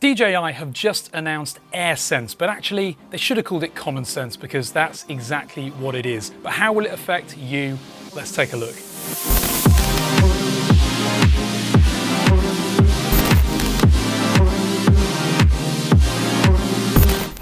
DJI have just announced AirSense, but actually they should have called it Common Sense because that's exactly what it is. But how will it affect you? Let's take a look.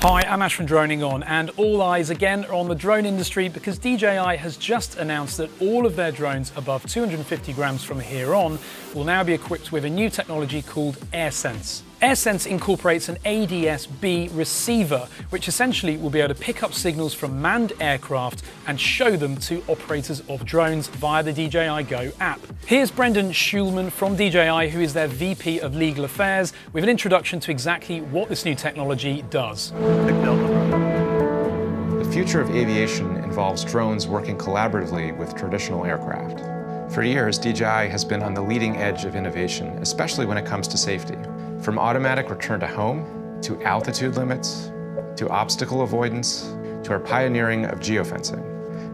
Hi, I'm Ash from DroningON, and all eyes again are on the drone industry because DJI has just announced that all of their drones above 250 grams from here on will now be equipped with a new technology called AirSense. AirSense incorporates an ADS-B receiver, which essentially will be able to pick up signals from manned aircraft and show them to operators of drones via the DJI Go app. Here's Brendon Schulman from DJI, who is their VP of Legal Affairs, with an introduction to exactly what this new technology does. The future of aviation involves drones working collaboratively with traditional aircraft. For years, DJI has been on the leading edge of innovation, especially when it comes to safety. From automatic return to home, to altitude limits, to obstacle avoidance, to our pioneering of geofencing.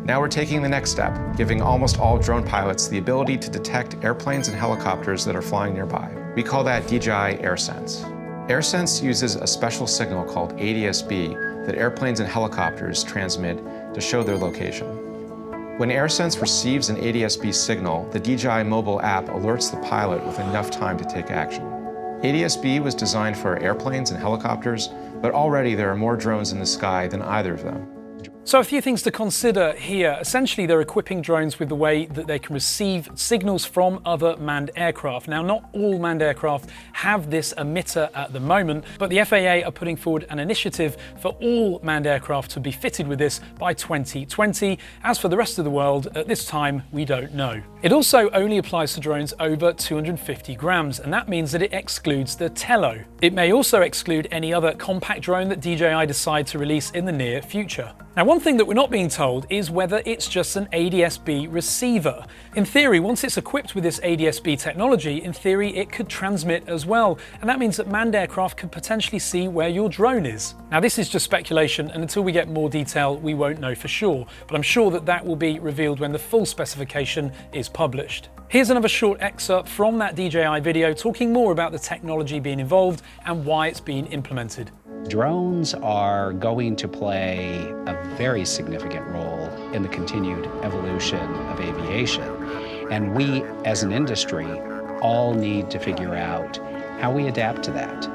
Now we're taking the next step, giving almost all drone pilots the ability to detect airplanes and helicopters that are flying nearby. We call that DJI AirSense. AirSense uses a special signal called ADS-B that airplanes and helicopters transmit to show their location. When AirSense receives an ADS-B signal, the DJI mobile app alerts the pilot with enough time to take action. ADS-B was designed for airplanes and helicopters, but already there are more drones in the sky than either of them. So a few things to consider here. Essentially, they're equipping drones with the way that they can receive signals from other manned aircraft. Now, not all manned aircraft have this emitter at the moment, but the FAA are putting forward an initiative for all manned aircraft to be fitted with this by 2020. As for the rest of the world, at this time, we don't know. It also only applies to drones over 250 grams, and that means that it excludes the Tello. It may also exclude any other compact drone that DJI decide to release in the near future. Now, one thing that we're not being told is whether it's just an ADS-B receiver. In theory, once it's equipped with this ADS-B technology, in theory it could transmit as well, and that means that manned aircraft could potentially see where your drone is. Now, this is just speculation, and until we get more detail, we won't know for sure, but I'm sure that that will be revealed when the full specification is published. Here's another short excerpt from that DJI video talking more about the technology being involved and why it's being implemented. Drones are going to play a very significant role in the continued evolution of aviation. And we, as an industry, all need to figure out how we adapt to that.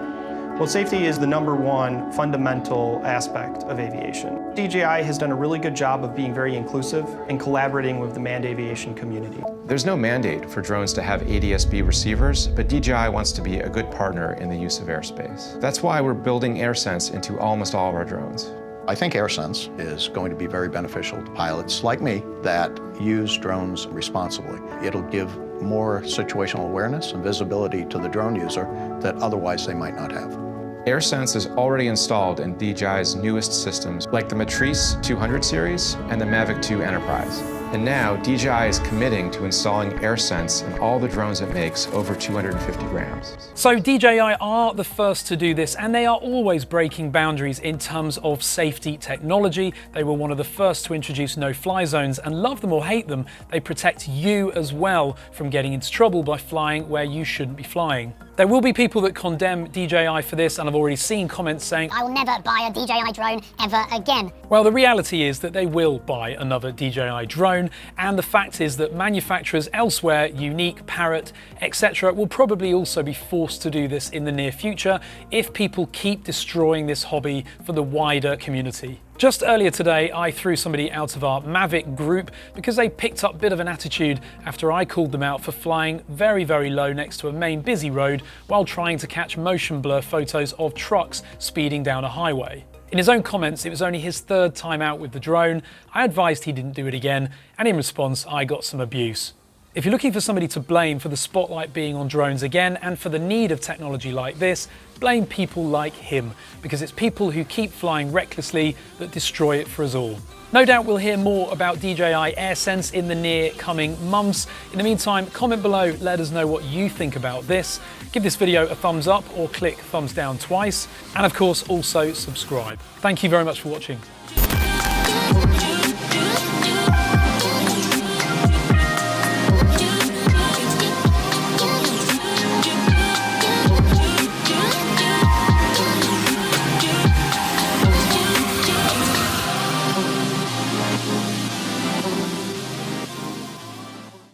Well, safety is the #1 fundamental aspect of aviation. DJI has done a really good job of being very inclusive and collaborating with the manned aviation community. There's no mandate for drones to have ADS-B receivers, but DJI wants to be a good partner in the use of airspace. That's why we're building AirSense into almost all of our drones. I think AirSense is going to be very beneficial to pilots like me that use drones responsibly. It'll give more situational awareness and visibility to the drone user that otherwise they might not have. AirSense is already installed in DJI's newest systems, like the Matrice 200 series and the Mavic 2 Enterprise. And now, DJI is committing to installing AirSense in all the drones it makes over 250 grams. So DJI are the first to do this, and they are always breaking boundaries in terms of safety technology. They were one of the first to introduce no-fly zones, and love them or hate them, they protect you as well from getting into trouble by flying where you shouldn't be flying. There will be people that condemn DJI for this, and I've already seen comments saying, "I will never buy a DJI drone ever again." Well, the reality is that they will buy another DJI drone, and the fact is that manufacturers elsewhere, Unique, Parrot, etc., will probably also be forced to do this in the near future if people keep destroying this hobby for the wider community. Just earlier today, I threw somebody out of our Mavic group because they picked up a bit of an attitude after I called them out for flying very, very low next to a main busy road while trying to catch motion blur photos of trucks speeding down a highway. In his own comments, it was only his third time out with the drone. I advised he didn't do it again, and in response, I got some abuse. If you're looking for somebody to blame for the spotlight being on drones again and for the need of technology like this, blame people like him, because it's people who keep flying recklessly that destroy it for us all. No doubt we'll hear more about DJI AirSense in the near coming months. In the meantime, comment below, let us know what you think about this. Give this video a thumbs up or click thumbs down twice. And of course, also subscribe. Thank you very much for watching.